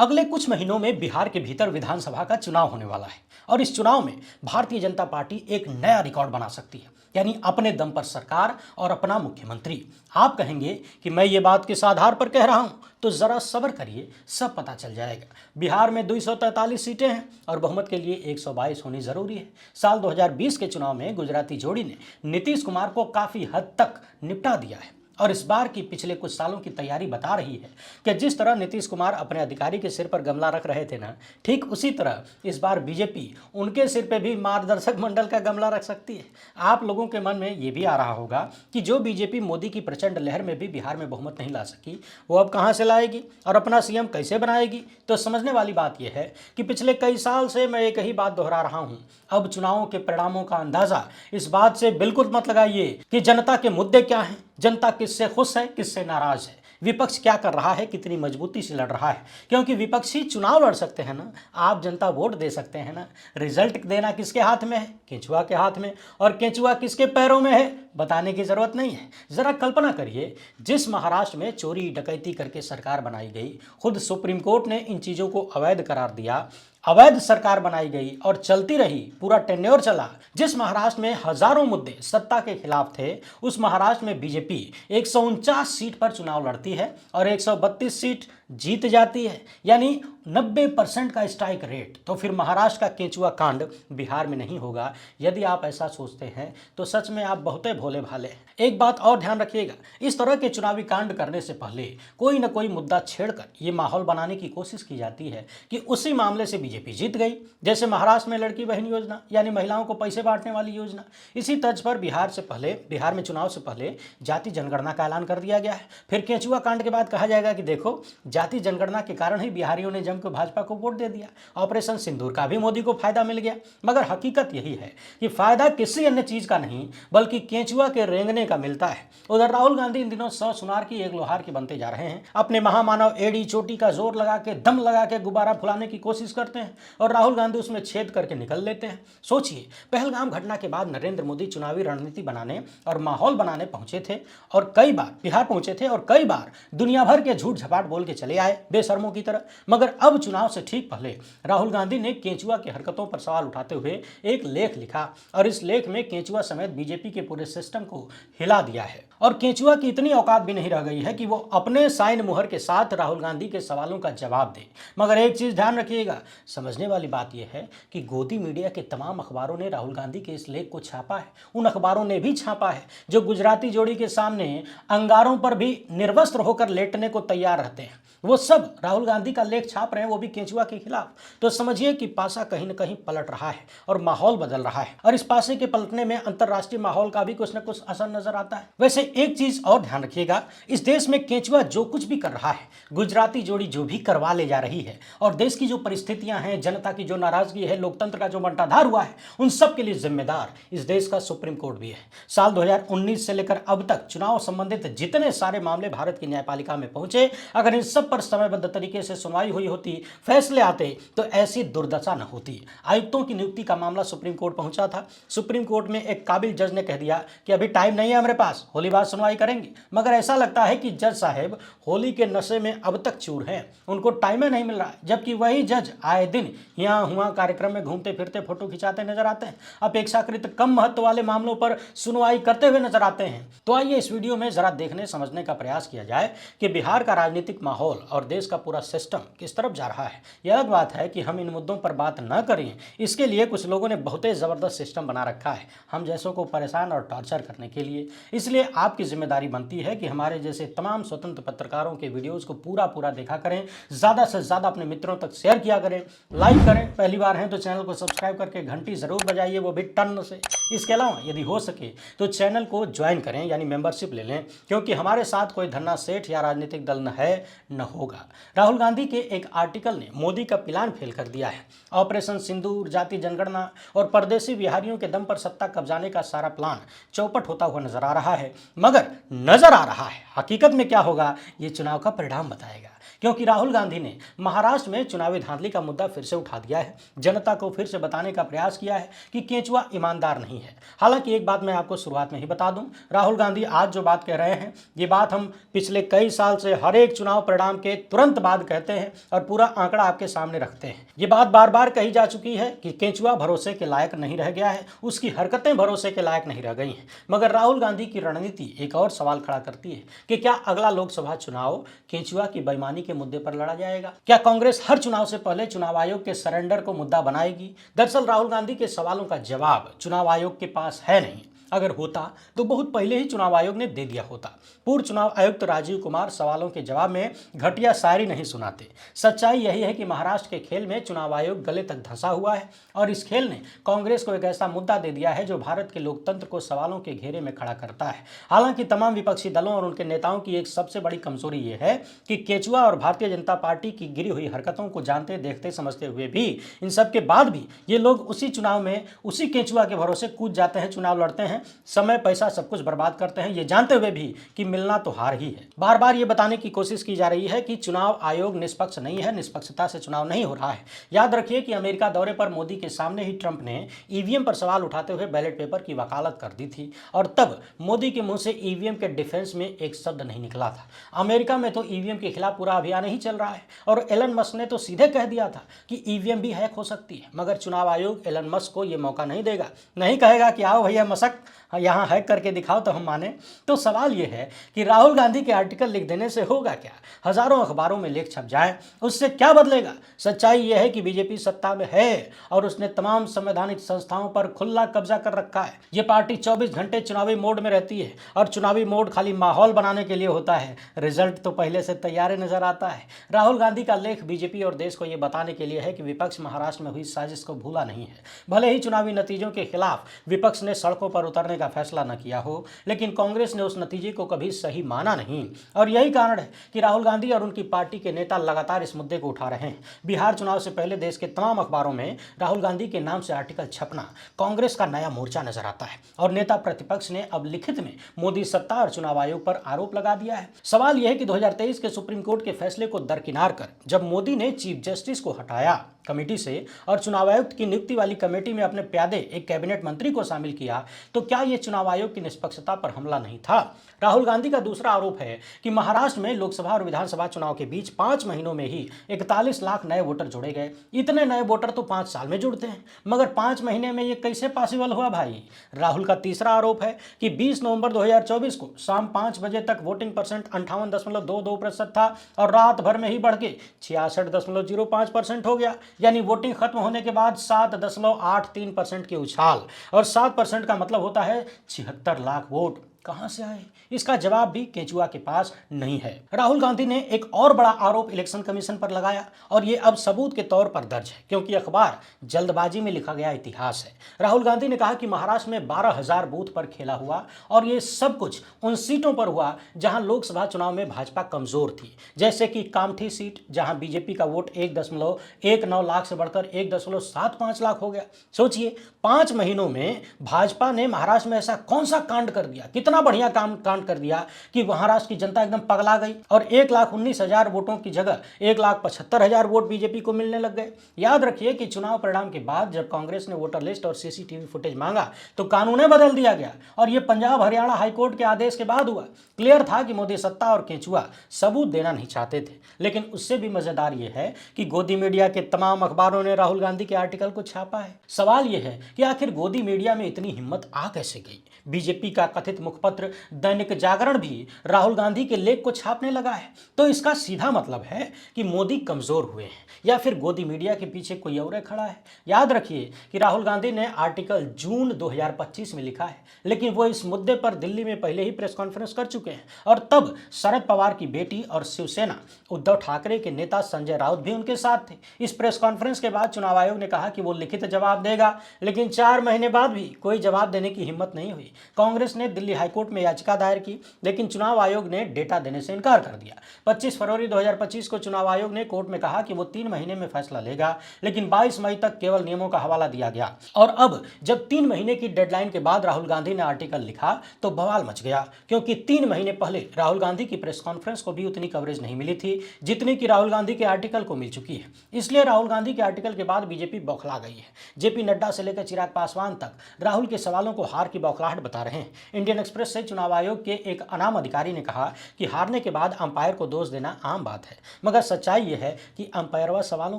अगले कुछ महीनों में बिहार के भीतर विधानसभा का चुनाव होने वाला है और इस चुनाव में भारतीय जनता पार्टी एक नया रिकॉर्ड बना सकती है, यानी अपने दम पर सरकार और अपना मुख्यमंत्री। आप कहेंगे कि मैं ये बात किस आधार पर कह रहा हूं, तो जरा सब्र करिए, सब पता चल जाएगा। बिहार में 243 सीटें हैं और बहुमत के लिए 122 होनी जरूरी है। साल 2020 के चुनाव में गुजराती जोड़ी ने नीतीश कुमार को काफी हद तक निपटा दिया है और इस बार की पिछले कुछ सालों की तैयारी बता रही है कि जिस तरह नीतीश कुमार अपने अधिकारी के सिर पर गमला रख रहे थे ना, ठीक उसी तरह इस बार बीजेपी उनके सिर पे भी मार्गदर्शक मंडल का गमला रख सकती है। आप लोगों के मन में ये भी आ रहा होगा कि जो बीजेपी मोदी की प्रचंड लहर में भी बिहार में बहुमत नहीं ला सकी, वो अब कहां से लाएगी और अपना सीएम कैसे बनाएगी। तो समझने वाली बात यह है कि पिछले कई साल से मैं एक ही बात दोहरा रहा हूं। अब चुनावों के परिणामों का अंदाजा इस बात से बिल्कुल मत लगाइए कि जनता के मुद्दे क्या हैं, जनता किससे खुश है, किससे नाराज है, विपक्ष क्या कर रहा है, कितनी मजबूती से लड़ रहा है। क्योंकि विपक्षी चुनाव लड़ सकते हैं ना, आप जनता वोट दे सकते हैं ना। रिजल्ट देना किसके हाथ में है? केंचुआ के हाथ में। और केंचुआ किसके पैरों में है, बताने की जरूरत नहीं है। जरा कल्पना करिए, जिस महाराष्ट्र में चोरी डकैती करके सरकार बनाई गई, खुद सुप्रीम कोर्ट ने इन चीजों को अवैध करार दिया, अवैध सरकार बनाई गई और चलती रही, पूरा टेन्योर चला। जिस महाराष्ट्र में हजारों मुद्दे सत्ता के खिलाफ थे, उस महाराष्ट्र में बीजेपी 149 सीट पर चुनाव लड़ती है और 132 सीट जीत जाती है, यानी 90% का स्ट्राइक रेट। तो फिर महाराष्ट्र का केंचुआ कांड बिहार में नहीं होगा। यदि आप ऐसा सोचते हैं तो सच में आप बहुते भोले भाले हैं। एक बात और ध्यान रखिएगा, इस तरह के चुनावी कांड करने से पहले कोई न कोई मुद्दा छेड़कर ये माहौल बनाने की कोशिश की जाती है कि उसी मामले से बीजेपी जीत गई। जैसे महाराष्ट्र में लड़की बहन योजना, यानी महिलाओं को पैसे बांटने वाली योजना। इसी तर्ज पर बिहार में चुनाव से पहले जाति जनगणना का ऐलान कर दिया गया है। फिर केंचुआ कांड के बाद कहा जाएगा कि देखो, जाति जनगणना के कारण ही बिहारियों ने जमकर भाजपा को वोट दे दिया। ऑपरेशन सिंदूर का भी मोदी को फायदा मिल गया। मगर हकीकत यही है कि फायदा किसी अन्य चीज का नहीं, बल्कि केंचुआ के रेंगने का मिलता है। उधर राहुल गांधी इन दिनों 100 सुनार की एक लोहार की बनते जा रहे हैं। अपने महामानव एड़ी चोटी का जोर लगा के, दम लगा के गुब्बारा फुलाने की कोशिश करते हैं और राहुल गांधी उसमें छेद करके निकल लेते हैं। सोचिए, पहलगाम घटना के बाद नरेंद्र मोदी चुनावी रणनीति बनाने और माहौल बनाने पहुंचे थे और कई बार बिहार पहुंचे थे और कई बार दुनिया भर के झूठ झपाट बोल के चले आए बेशर्मों की तरह। मगर अब चुनाव से ठीक पहले राहुल गांधी ने केंचुआ की हरकतों पर सवाल उठाते हुए एक लेख लिखा और इस लेख में केंचुआ समेत बीजेपी के पूरे सिस्टम को हिला दिया है। और केंचुआ की इतनी औकात भी नहीं रह गई है कि वो अपने साइन मुहर के साथ राहुल गांधी के सवालों का जवाब दे। मगर एक चीज ध्यान रखिएगा, समझने वाली बात यह है कि गोदी मीडिया के तमाम अखबारों ने राहुल गांधी के इस लेख को छापा है। उन अखबारों ने भी छापा है जो गुजराती जोड़ी के सामने अंगारों पर भी निर्वस्त्र होकर लेटने को तैयार रहते हैं। वो सब राहुल गांधी का लेख छाप रहे हैं, वो भी केंचुआ के खिलाफ। तो समझिए कि पासा कहीं न कहीं पलट रहा है और माहौल बदल रहा है और इस पासे के पलटने में अंतरराष्ट्रीय माहौल का भी कुछ न कुछ असर नजर आता है। वैसे एक चीज और ध्यान रखिएगा, इस देश में केंचुआ जो कुछ भी कर रहा है, गुजराती जोड़ी जो भी करवा ले जा रही है और देश की जो परिस्थितियां हैं, जनता की जो नाराजगी है, लोकतंत्र का जो बंटाधार हुआ है, उन सब के लिए जिम्मेदार इस देश का सुप्रीम कोर्ट भी है। साल 2019 से लेकर अब तक चुनाव संबंधित जितने सारे मामले भारत की न्यायपालिका में पहुंचे, अगर इन सब पर समयबद्ध तरीके से सुनवाई हुई होती, फैसले आते, तो ऐसी दुर्दशा न होती। आयुक्तों की नियुक्ति का मामला सुप्रीम कोर्ट पहुंचा था। सुप्रीम कोर्ट में एक काबिल जज ने कह दिया कि अभी टाइम नहीं है हमारे पास, होली बाद सुनवाई करेंगे। मगर ऐसा लगता है कि जज साहब होली के नशे में अब तक चूर हैं, उनको टाइम नहीं मिल रहा। जबकि वही जज आए दिन यहाँ हुआ कार्यक्रम में घूमते फिरते फोटो खिंचाते नजर आते हैं, अपेक्षाकृत कम महत्व वाले मामलों पर सुनवाई करते हुए नजर आते हैं। तो आइए इस वीडियो में जरा देखने समझने का प्रयास किया जाए कि बिहार का राजनीतिक माहौल और देश का पूरा सिस्टम किस तरफ जा रहा है। यह अलग बात है कि हम इन मुद्दों पर बात न करें, इसके लिए कुछ लोगों ने बहुत ही जबरदस्त सिस्टम बना रखा है हम जैसों को परेशान और टॉर्चर करने के लिए। इसलिए आपकी जिम्मेदारी बनती है कि हमारे जैसे तमाम स्वतंत्र पत्रकारों के वीडियोस को पूरा देखा करें, ज्यादा से ज्यादा अपने मित्रों तक शेयर किया करें, लाइक करें। पहली बार हैं तो चैनल को सब्सक्राइब करके घंटी जरूर बजाइए, वो भी टन से। इसके अलावा यदि हो सके तो चैनल को ज्वाइन करें, यानी मेंबरशिप ले लें, क्योंकि हमारे साथ कोई धन्ना सेठ या राजनीतिक दल न है न होगा। राहुल गांधी के एक आर्टिकल ने मोदी का प्लान फेल कर दिया है। ऑपरेशन सिंदूर, जाति जनगणना और परदेसी बिहारियों के दम पर सत्ता कब्जाने का सारा प्लान चौपट होता हुआ नजर आ रहा है। मगर नजर आ रहा है, हकीकत में क्या होगा ये चुनाव का परिणाम बताएगा। क्योंकि राहुल गांधी ने महाराष्ट्र में चुनावी धांधली का मुद्दा फिर से उठा दिया है। जनता को फिर से बताने का प्रयास किया है कि केंचुआ ईमानदार नहीं है। हालांकि एक बात मैं आपको शुरुआत में ही बता दूं, राहुल गांधी आज जो बात कह रहे हैं ये बात हम पिछले कई साल से हर एक चुनाव परिणाम के तुरंत बाद कहते हैं और पूरा आंकड़ा आपके सामने रखते हैं। ये बात बार बार कही जा चुकी है कि केंचुआ भरोसे के लायक नहीं रह गया है, उसकी हरकतें भरोसे के लायक नहीं रह गई हैं। मगर राहुल गांधी की रणनीति एक और सवाल खड़ा करती है कि क्या अगला लोकसभा चुनाव केंचुआ की बेईमानी के मुद्दे पर लड़ा जाएगा? क्या कांग्रेस हर चुनाव से पहले चुनाव आयोग के सरेंडर को मुद्दा बनाएगी? दरअसल राहुल गांधी के सवालों का जवाब चुनाव आयोग के पास है नहीं। अगर होता तो बहुत पहले ही चुनाव आयोग ने दे दिया होता। पूर्व चुनाव आयुक्त राजीव कुमार सवालों के जवाब में घटिया शायरी नहीं सुनाते। सच्चाई यही है कि महाराष्ट्र के खेल में चुनाव आयोग गले तक धंसा हुआ है और इस खेल ने कांग्रेस को एक ऐसा मुद्दा दे दिया है जो भारत के लोकतंत्र को सवालों के घेरे में खड़ा करता है। हालांकि तमाम विपक्षी दलों और उनके नेताओं की एक सबसे बड़ी कमजोरी ये है कि केंचुआ और भारतीय जनता पार्टी की गिरी हुई हरकतों को जानते देखते समझते हुए भी इन सब के बाद भी ये लोग उसी चुनाव में उसी केंचुआ के भरोसे कूद जाते हैं, चुनाव लड़ते हैं, समय पैसा सब कुछ बर्बाद करते हैं, ये जानते हुए भी कि मिलना तो हार ही है। बार बार ये बताने की कोशिश की जा रही है कि चुनाव आयोग निष्पक्ष नहीं है, निष्पक्षता से चुनाव नहीं हो रहा है। याद रखिए कि अमेरिका दौरे पर मोदी के सामने ही ट्रंप ने ईवीएम पर सवाल उठाते हुए बैलेट पेपर की वकालत कर दी थी और तब मोदी के मुंह से ईवीएम के डिफेंस में एक शब्द नहीं निकला था। अमेरिका में तो ईवीएम के खिलाफ पूरा अभियान ही चल रहा है और एलन मस्क ने तो सीधे कह दिया था कि ईवीएम भी हैक हो सकती है। मगर चुनाव आयोग एलन मस्क को यह मौका नहीं देगा, नहीं कहेगा कि आओ भैया मस्क यहाँ हैक करके दिखाओ तो हम माने। तो सवाल यह है कि राहुल गांधी के आर्टिकल लिख देने से होगा क्या? हजारों अखबारों में लेख छप जाए, उससे क्या बदलेगा? सच्चाई यह है कि बीजेपी सत्ता में है और उसने तमाम संवैधानिक संस्थाओं पर खुला कब्जा कर रखा है। ये पार्टी 24 घंटे चुनावी मोड में रहती है और चुनावी मोड खाली माहौल बनाने के लिए होता है, रिजल्ट तो पहले से तैयार नजर आता है। राहुल गांधी का लेख बीजेपी और देश को यह बताने के लिए है कि विपक्ष महाराष्ट्र में हुई साजिश को भूला नहीं है। भले ही चुनावी नतीजों के खिलाफ विपक्ष ने सड़कों पर उतरने का फैसला न किया हो, लेकिन कांग्रेस ने उस नतीजे को कभी सही माना नहीं और यही कारण है कि राहुल गांधी और उनकी पार्टी के नेता लगातार इस मुद्दे को उठा रहे हैं। बिहार चुनाव से पहले देश के तमाम अखबारों में राहुल गांधी के नाम से आर्टिकल छपना कांग्रेस का नया मोर्चा नजर आता है और नेता प्रतिपक्ष ने अब लिखित में मोदी सत्ता और चुनाव आयोग पर आरोप लगा दिया है। सवाल यह है कि 2023 के सुप्रीम कोर्ट के फैसले को दरकिनार कर जब मोदी ने चीफ जस्टिस को हटाया कमेटी से और चुनाव आयुक्त की नियुक्ति वाली कमेटी में अपने प्यादे एक कैबिनेट मंत्री को शामिल किया, तो क्या यह चुनाव आयोग की निष्पक्षता पर हमला नहीं था? राहुल गांधी का दूसरा आरोप है कि महाराष्ट्र में लोकसभा और विधानसभा चुनाव के बीच 5 महीनों में ही 41 लाख नए वोटर जोड़े गए। इतने नए वोटर तो 5 साल में जुड़ते हैं, मगर 5 महीने में ये कैसे पॉसिबल हुआ भाई? राहुल का तीसरा आरोप है कि 20 नवंबर 2024 को शाम 5 बजे तक वोटिंग परसेंट 58.22% था और रात भर में ही बढ़ के 66.05% हो गया। यानी वोटिंग खत्म होने के बाद 7.83% की उछाल और 7% का मतलब होता है 76 लाख वोट कहां से आए? इसका जवाब भी केंचुआ के पास नहीं है। राहुल गांधी ने एक और बड़ा आरोप इलेक्शन कमीशन पर लगाया और यह अब सबूत के तौर पर दर्ज है क्योंकि अखबार जल्दबाजी में लिखा गया इतिहास है। राहुल गांधी ने कहा कि महाराष्ट्र में 12,000 बूथ पर खेला हुआ और ये सब कुछ उन सीटों पर हुआ जहां लोकसभा चुनाव में भाजपा कमजोर थी, जैसे कि कामठी सीट जहां बीजेपी का वोट 1.19 लाख से बढ़कर 1.75 लाख हो गया। सोचिए 5 महीनों में भाजपा ने महाराष्ट्र में ऐसा कौन सा कांड कर दिया, कितना बढ़िया कांड कर दिया कि महाराष्ट्र की जनता एकदम पगला गई और 1,19,000 वोटों की जगह 1,75,000 वोट बीजेपी को मिलने लग गए। याद रखिए कि चुनाव परिणाम के बाद जब कांग्रेस ने वोटर लिस्ट और सीसीटीवी फुटेज मांगा तो कानून बदल दिया गया और यह पंजाब हरियाणा हाईकोर्ट के आदेश के बाद हुआ। क्लियर था कि मोदी सत्ता और केंचुआ सबूत देना नहीं चाहते थे, लेकिन उससे भी मजेदार यह है कि गोदी मीडिया के तमाम अखबारों ने राहुल गांधी के आर्टिकल को छापा है। सवाल यह है कि आखिर गोदी मीडिया में इतनी हिम्मत आ कैसे गई? बीजेपी का कथित मुखपत्र दैनिक जागरण भी राहुल गांधी के लेख को छापने लगा है, तो इसका सीधा मतलब है कि मोदी कमजोर हुए हैं या फिर गोदी मीडिया के पीछे कोई और खड़ा है। याद रखिए कि राहुल गांधी ने आर्टिकल जून 2025 में लिखा है, लेकिन वो इस मुद्दे पर दिल्ली में पहले ही प्रेस कॉन्फ्रेंस कर चुके हैं और तब शरद पवार की बेटी और शिवसेना उद्धव ठाकरे के नेता संजय राउत भी उनके साथ थे। इस प्रेस कॉन्फ्रेंस के बाद चुनाव आयोग ने कहा कि वो लिखित जवाब देगा, लेकिन 4 महीने बाद भी कोई जवाब देने की हिम्मत नहीं हुई। कांग्रेस ने दिल्ली हाईकोर्ट में याचिका दायर की, लेकिन चुनाव आयोग ने डेटा देने से इनकार कर दिया। 25 फरवरी 2025 को चुनाव आयोग ने कोर्ट में कहा कि वो 3 महीने में फैसला लेगा, लेकिन 22 मई तक केवल नियमों का हवाला दिया गया। और अब जब 3 महीने की डेडलाइन के बाद राहुल गांधी ने आर्टिकल लिखा तो बवाल मच गया, क्योंकि 3 महीने पहले राहुल गांधी की प्रेस कॉन्फ्रेंस को भी उतनी कवरेज नहीं मिली थी जितनी कि राहुल गांधी के आर्टिकल को मिल चुकी है। इसलिए राहुल गांधी के आर्टिकल के बाद बीजेपी बौखला गई है। जेपी नड्डा से लेकर चिराग पासवान तक राहुल के सवालों को हार की बौखलाहट बता रहे हैं। इंडियन एक्सप्रेस से चुनाव आयोग के एक अनाम अधिकारी ने कहा कि हारने के बाद अंपायर को दोष देना आम बात है, मगर सच्चाई यह है कि अंपायरवा सवालों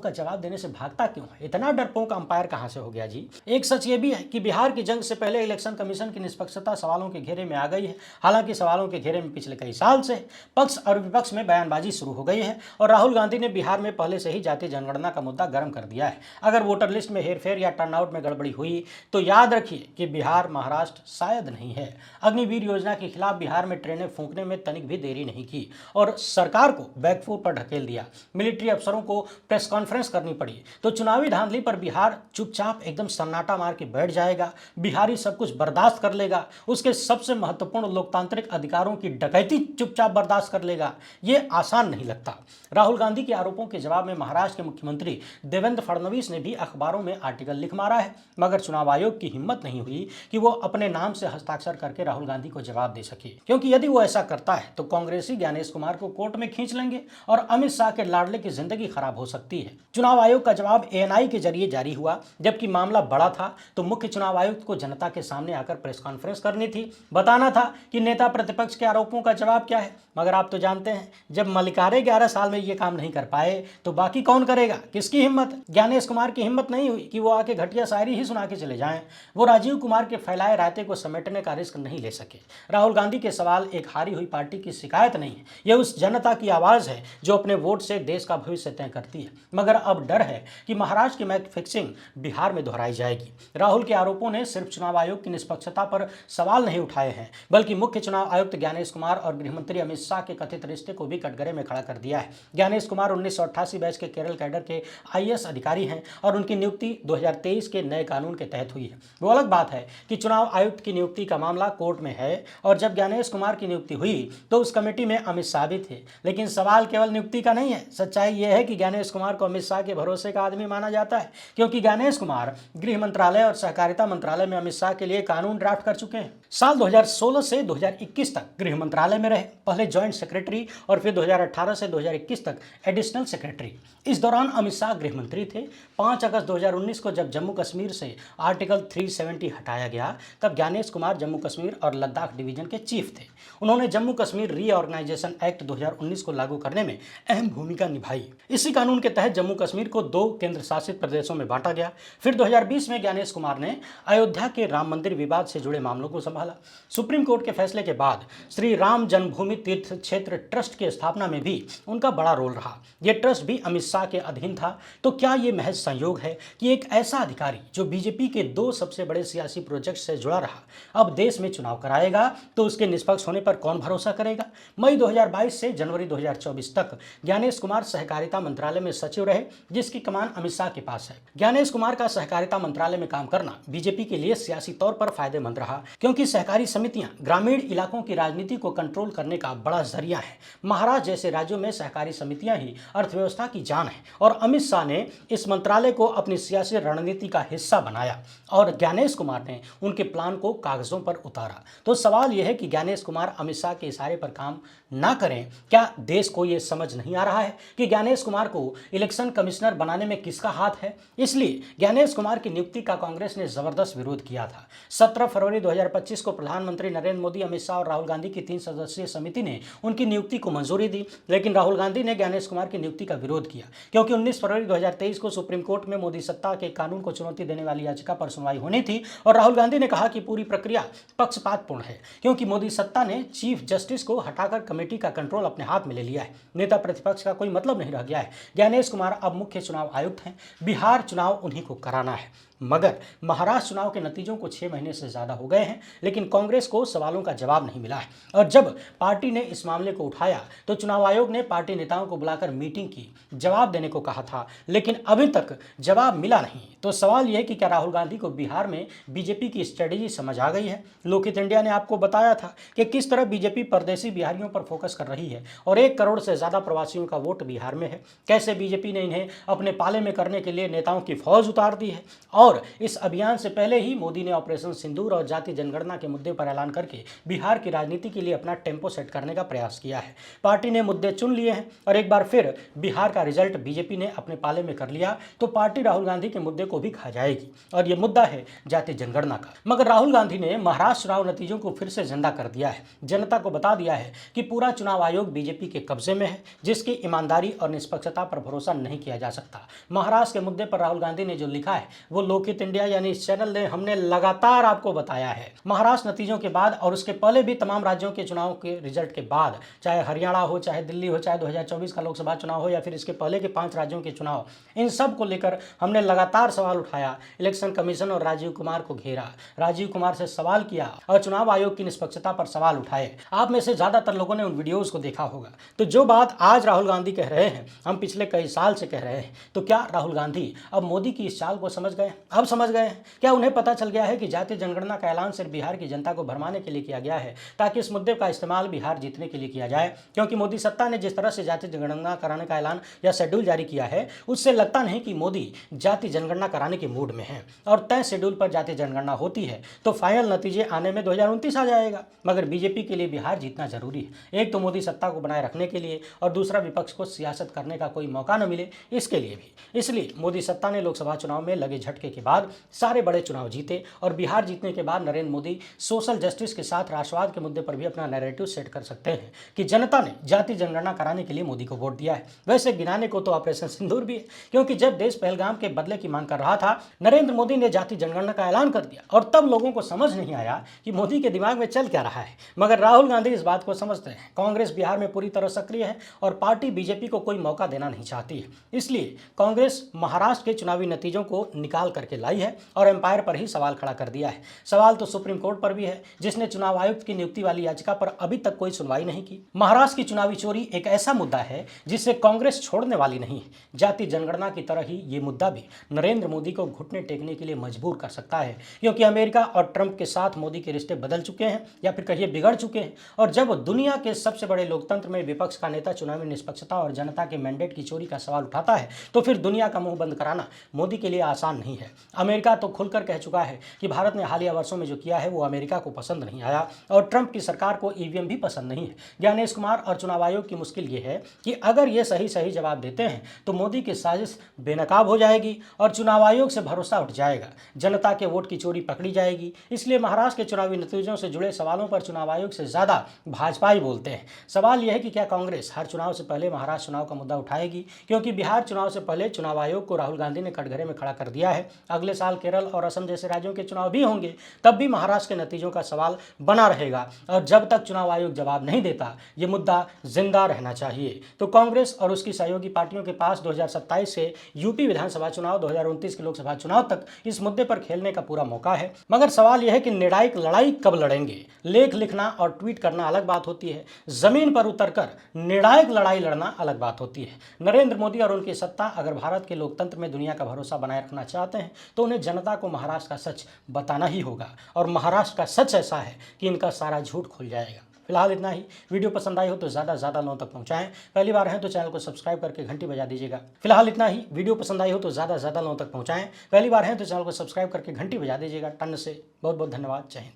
का जवाब देने से भागता क्यों है? इतना डरपोक अंपायर कहां से हो गया जी? एक सच ये भी है कि बिहार की जंग से पहले इलेक्शन कमीशन की निष्पक्षता सवालों के घेरे में आ गई है। हालांकि सवालों के घेरे में पिछले कई साल से पक्ष और विपक्ष में बयानबाजी शुरू हो गई है और राहुल गांधी ने बिहार में पहले से ही जातीय जनगणना का मुद्दा गर्म कर दिया है। अगर वोटर लिस्ट में हेरफेर या टर्नआउट में गड़बड़ी हुई तो याद रखिए कि बिहार महाराष्ट्र शायद नहीं है। अग्निवीर योजना के खिलाफ बिहार में ट्रेनें फूंकने में तनिक भी देरी नहीं की और सरकार को बैकफुट पर ढकेल दिया। मिलिट्री अफसरों को प्रेस कॉन्फ्रेंस करनी पड़ी। तो चुनावी धांधली पर बिहार चुपचाप एकदम सन्नाटा मार के बैठ जाएगा, बिहारी सब कुछ बर्दाश्त कर लेगा, उसके सबसे महत्वपूर्ण लोकतांत्रिक अधिकारों की डकैती चुपचाप बर्दाश्त कर लेगा? ये आसान नहीं लगता। राहुल गांधी के आरोपों के जवाब में महाराष्ट्र के मुख्यमंत्री देवेंद्र फडणवीस ने भी अखबारों में आर्टिकल लिख मारा है, मगर चुनाव आयोग की हिम्मत नहीं हुई कि वो अपने नाम से हस्ताक्षर करके राहुल गांधी को जवाब दे सके, क्योंकि यदि वो ऐसा करता है तो कांग्रेसी ज्ञानेश कुमार को कोर्ट में खींच लेंगे और अमित शाह के लाडले की जिंदगी खराब हो सकती है। चुनाव आयोग का जवाब एएनआई के जरिए जारी हुआ। जबकि मामला बड़ा था तो मुख्य चुनाव आयुक्त को जनता के सामने आकर प्रेस कॉन्फ्रेंस करनी थी, बताना था कि नेता प्रतिपक्ष के आरोपों का जवाब क्या है। मगर आप तो जानते हैं, जब मलिकारे 11 साल में ये काम नहीं कर पाए तो बाकी कौन करेगा? किसकी हिम्मत? ज्ञानेश कुमार की हिम्मत नहीं हुई कि वो आके घटिया शायरी ही सुना के चले जाएं। वो राजीव कुमार के फैलाए रायते को समेटने का रिस्क नहीं ले सके। राहुल गांधी के सवाल एक हारी हुई पार्टी की शिकायत नहीं है, यह उस जनता की आवाज है जो अपने वोट से देश का भविष्य तय करती है। मगर अब डर है कि महाराष्ट्र की मैच फिक्सिंग बिहार में दोहराई जाएगी। राहुल के आरोपों ने सिर्फ चुनाव आयोग की निष्पक्षता पर सवाल नहीं उठाए हैं, बल्कि मुख्य चुनाव आयुक्त ज्ञानेश कुमार और गृहमंत्री अमित शाह के कथित रिश्ते को भी कटघरे में खड़ा कर दिया है। ज्ञानेश कुमार 1988 बैच के केरल कैडर के आईएएस अधिकारी हैं और उनकी नियुक्ति 2023 के नए कानून के तहत हुई है। वो अलग बात है कि चुनाव आयुक्त की नियुक्ति का मामला कोर्ट में है और जब ज्ञानेश कुमार की नियुक्ति हुई तो उस कमेटी में अमित शाह भी थे। लेकिन सवाल केवल नियुक्ति का नहीं है। सच्चाई यह है कि ज्ञानेश कुमार को अमित शाह के भरोसे का आदमी माना जाता है, क्योंकि ज्ञानेश कुमार गृह मंत्रालय और सहकारिता मंत्रालय में अमित शाह के लिए कानून ड्राफ्ट कर चुके हैं। साल 2016 से 2021 तक गृह मंत्रालय में रहे, पहले ज्वाइंट सेक्रेटरी और फिर 2018 से 2021 तक एडिशनल सेक्रेटरी। इस दौरान अमित शाह गृह मंत्री थे। 5 अगस्त 2019 को जब जम्मू कश्मीर से आर्टिकल 370 हटाया गया तब ज्ञानेश कुमार जम्मू कश्मीर और लद्दाख डिवीजन के चीफ थे। उन्होंने जम्मू कश्मीर रीऑर्गेनाइजेशन एक्ट 2019 को लागू करने में अहम भूमिका निभाई। इसी कानून के तहत जम्मू कश्मीर को 2 केंद्र शासित प्रदेशों में बांटा गया। फिर 2020 में ज्ञानेश कुमार ने अयोध्या के राम मंदिर विवाद से जुड़े मामलों को संभाला। सुप्रीम कोर्ट के फैसले के बाद श्री राम जन्मभूमि तीर्थ क्षेत्र ट्रस्ट की स्थापना में भी उनका बड़ा रोल रहा। यह ट्रस्ट भी अमित शाह के अधीन था। तो क्या यह महज संयोग है कि एक ऐसा अधिकारी जो बीजेपी के 2 सबसे बड़े सियासी प्रोजेक्ट से जुड़ा रहा अब देश में चुनाव कराएगा तो उसके निष्पक्ष होने पर कौन भरोसा करेगा? मई 2022 से जनवरी 2024 तक ज्ञानेश कुमार सहकारिता मंत्रालय में सचिव रहे, जिसकी कमान अमित शाह के पास है। ज्ञानेश कुमार का सहकारिता मंत्रालय में काम करना बीजेपी के लिए सियासी तौर पर फायदेमंद रहा, क्योंकि सहकारी समितियां ग्रामीण इलाकों की राजनीति को कंट्रोल करने का बड़ा जरिया है। महाराष्ट्र जैसे राज्यों में सहकारी समितियां ही अर्थव्यवस्था की जान है और अमित शाह ने इस मंत्रालय को अपनी सियासी रणनीति का हिस्सा बनाया और ज्ञानेश कुमार ने उनके प्लान को कागजों पर उतारा। तो सवाल यह है कि ज्ञानेश कुमार अमित शाह के इशारे पर काम ना करें। क्या देश को यह समझ नहीं आ रहा है कि ज्ञानेश कुमार को इलेक्शन कमिश्नर बनाने में किसका हाथ है? इसलिए ज्ञानेश कुमार की नियुक्ति का कांग्रेस ने जबरदस्त विरोध किया था। 17 फरवरी 2025 को प्रधानमंत्री नरेंद्र मोदी, अमित शाह और राहुल गांधी की 3 सदस्यीय समिति ने उनकी नियुक्ति को मंजूरी दी, लेकिन राहुल गांधी ने ज्ञानेश कुमार की नियुक्ति का विरोध किया, क्योंकि 19 फरवरी 2023 को सुप्रीम कोर्ट में मोदी सत्ता के कानून को चुनौती देने वाली याचिका पर सुनवाई होनी थी और राहुल गांधी ने कहा कि पूरी प्रक्रिया पक्षपातपूर्ण है, क्योंकि मोदी सत्ता ने चीफ जस्टिस को हटाकर कमेटी का कंट्रोल अपने हाथ में ले लिया है। नेता प्रतिपक्ष का कोई मतलब नहीं रह गया है। ज्ञानेश कुमार अब मुख्य चुनाव आयुक्त हैं। बिहार चुनाव उन्हीं को कराना है। मगर महाराष्ट्र चुनाव के नतीजों को 6 महीने से ज़्यादा हो गए हैं, लेकिन कांग्रेस को सवालों का जवाब नहीं मिला है। और जब पार्टी ने इस मामले को उठाया तो चुनाव आयोग ने पार्टी नेताओं को बुलाकर मीटिंग की, जवाब देने को कहा था, लेकिन अभी तक जवाब मिला नहीं। तो सवाल यह है कि क्या राहुल गांधी को बिहार में बीजेपी की स्ट्रेटेजी समझ आ गई है? लोकहित इंडिया ने आपको बताया था कि किस तरह बीजेपी परदेशी बिहारियों पर फोकस कर रही है और 1 करोड़ से ज़्यादा प्रवासियों का वोट बिहार में है। कैसे बीजेपी ने इन्हें अपने पाले में करने के लिए नेताओं की फौज उतार दी है। और इस अभियान से पहले ही मोदी ने ऑपरेशन सिंदूर और जाति जनगणना के मुद्दे पर ऐलान करके बिहार की राजनीति के लिए अपना टेम्पो सेट करने का प्रयास किया है। पार्टी ने मुद्दे चुन लिए हैं और एक बार फिर बिहार का रिजल्ट बीजेपी ने अपने पाले में कर लिया तो पार्टी राहुल गांधी के मुद्दे को भी खा जाएगी, और यह मुद्दा है जाति जनगणना का। मगर राहुल गांधी ने महाराष्ट्र चुनाव नतीजों को फिर से जिंदा कर दिया है। जनता को बता दिया है कि पूरा चुनाव आयोग बीजेपी के कब्जे में है, जिसकी ईमानदारी और निष्पक्षता पर भरोसा नहीं किया जा सकता। महाराष्ट्र के मुद्दे पर राहुल गांधी ने जो लिखा है वो लोकहित इंडिया यानी इस चैनल ने हमने लगातार आपको बताया है। महाराष्ट्र नतीजों के बाद और उसके पहले भी तमाम राज्यों के चुनाव के रिजल्ट के बाद, चाहे हरियाणा हो, चाहे दिल्ली हो, चाहे 2024 का लोकसभा चुनाव हो या फिर इसके पहले के 5 राज्यों के चुनाव, इन सब को लेकर हमने लगातार सवाल उठाया। इलेक्शन कमीशन और राजीव कुमार को घेरा, राजीव कुमार से सवाल किया और चुनाव आयोग की निष्पक्षता पर सवाल उठाए। आप में से ज्यादातर लोगों ने उन वीडियोस को देखा होगा। तो जो बात आज राहुल गांधी कह रहे हैं हम पिछले कई साल से कह रहे हैं। तो क्या राहुल गांधी अब मोदी की इस चाल को समझ गए? अब समझ गए हैं? क्या उन्हें पता चल गया है कि जातीय जनगणना का ऐलान सिर्फ बिहार की जनता को भरमाने के लिए किया गया है ताकि इस मुद्दे का इस्तेमाल बिहार जीतने के लिए किया जाए? क्योंकि मोदी सत्ता ने जिस तरह से जातीय जनगणना कराने का ऐलान या शेड्यूल जारी किया है उससे लगता नहीं कि मोदी जातीय जनगणना कराने के मूड में है। और तय शेड्यूल पर जातीय जनगणना होती है तो फाइनल नतीजे आने में 2029 आ जाएगा। मगर बीजेपी के लिए बिहार जीतना जरूरी है, एक तो मोदी सत्ता को बनाए रखने के लिए और दूसरा विपक्ष को सियासत करने का कोई मौका न मिले इसके लिए भी। इसलिए मोदी सत्ता ने लोकसभा चुनाव में लगे झटके के बाद सारे बड़े चुनाव जीते और बिहार जीतने के बाद नरेंद्र मोदी सोशल जस्टिस के साथ राष्ट्रवाद के मुद्दे पर भी अपना नैरेटिव सेट कर सकते हैं कि जनता ने जाति जनगणना कराने के लिए मोदी को वोट दिया है। वैसे गिनाने को तो ऑपरेशन सिंदूर भी है, क्योंकि जब देश पहलगाम के बदले की मांग कर रहा था नरेंद्र मोदी ने जाति जनगणना का ऐलान कर दिया और तब लोगों को समझ नहीं आया कि मोदी के दिमाग में चल क्या रहा है। मगर राहुल गांधी इस बात को समझते हैं। कांग्रेस बिहार में पूरी तरह सक्रिय है और पार्टी बीजेपी को कोई मौका देना नहीं चाहती है। इसलिए कांग्रेस महाराष्ट्र के चुनावी नतीजों को निकाल करके लाई है और एम्पायर पर ही सवाल खड़ा कर दिया है। सवाल तो सुप्रीम कोर्ट पर भी है, जिसने चुनाव आयुक्त की नियुक्ति वाली याचिका पर अभी तक कोई सुनवाई नहीं की। महाराष्ट्र की चुनावी चोरी एक ऐसा मुद्दा है जिसे कांग्रेस छोड़ने वाली नहीं है। जाति जनगणना की तरह ही ये मुद्दा भी नरेंद्र मोदी को घुटने टेकने के लिए मजबूर कर सकता है, क्योंकि अमेरिका और ट्रंप के साथ मोदी के रिश्ते बदल चुके हैं या फिर कहिए बिगड़ चुके हैं। और जब दुनिया के सबसे बड़े लोकतंत्र में विपक्ष का नेता चुनावी निष्पक्षता और जनता के मैंडेट की चोरी का सवाल उठाता है तो फिर दुनिया का मुंह बंद कराना मोदी के लिए आसान नहीं है। अमेरिका तो खुलकर कह चुका है कि भारत ने हालिया वर्षों में जो किया है वो अमेरिका को पसंद नहीं आया और ट्रंप की सरकार को ईवीएम भी पसंद नहीं है। ज्ञानेश कुमार और चुनाव आयोग की मुश्किल ये है कि अगर ये सही जवाब देते हैं तो मोदी की साजिश बेनकाब हो जाएगी और चुनाव आयोग से भरोसा उठ जाएगा, जनता के वोट की चोरी पकड़ी जाएगी। इसलिए महाराष्ट्र के चुनावी नतीजों से जुड़े सवालों पर चुनाव आयोग से ज्यादा भाजपा ही बोलते हैं। सवाल यह है कि क्या कांग्रेस हर चुनाव से पहले महाराष्ट्र चुनाव का मुद्दा उठाएगी, क्योंकि बिहार चुनाव से पहले चुनाव आयोग को राहुल गांधी ने कटघरे में खड़ा कर दिया है। अगले साल केरल और असम जैसे राज्यों के चुनाव भी होंगे, तब भी महाराष्ट्र के नतीजों का सवाल बना रहेगा और जब तक चुनाव आयोग जवाब नहीं देता ये मुद्दा जिंदा रहना चाहिए। तो कांग्रेस और उसकी सहयोगी पार्टियों के पास 2027 से यूपी विधानसभा चुनाव, 2029 के लोकसभा चुनाव तक इस मुद्दे पर खेलने का पूरा मौका है। मगर सवाल यह है कि निर्णायक लड़ाई कब लड़ेंगे? लेख लिखना और ट्वीट करना अलग बात होती है, जमीन पर उतरकर निर्णायक लड़ाई लड़ना अलग बात होती है। नरेंद्र मोदी और उनकी सत्ता अगर भारत के लोकतंत्र में दुनिया का भरोसा बनाए रखना चाहते हैं तो उन्हें जनता को महाराष्ट्र का सच बताना ही होगा, और महाराष्ट्र का सच ऐसा है कि इनका सारा झूठ खुल जाएगा। फिलहाल इतना ही। वीडियो पसंद आई हो तो ज़्यादा लोगों तक पहुंचाएं। पहली बार हैं तो चैनल को सब्सक्राइब करके घंटी बजा दीजिएगा। फिलहाल इतना ही। वीडियो पसंद आई हो तो ज़्यादा लोगों तक पहुंचाएं। पहली बार हैं तो चैनल को सब्सक्राइब करके घंटी बजा दीजिएगा। टन से बहुत बहुत धन्यवाद। जय हिंद।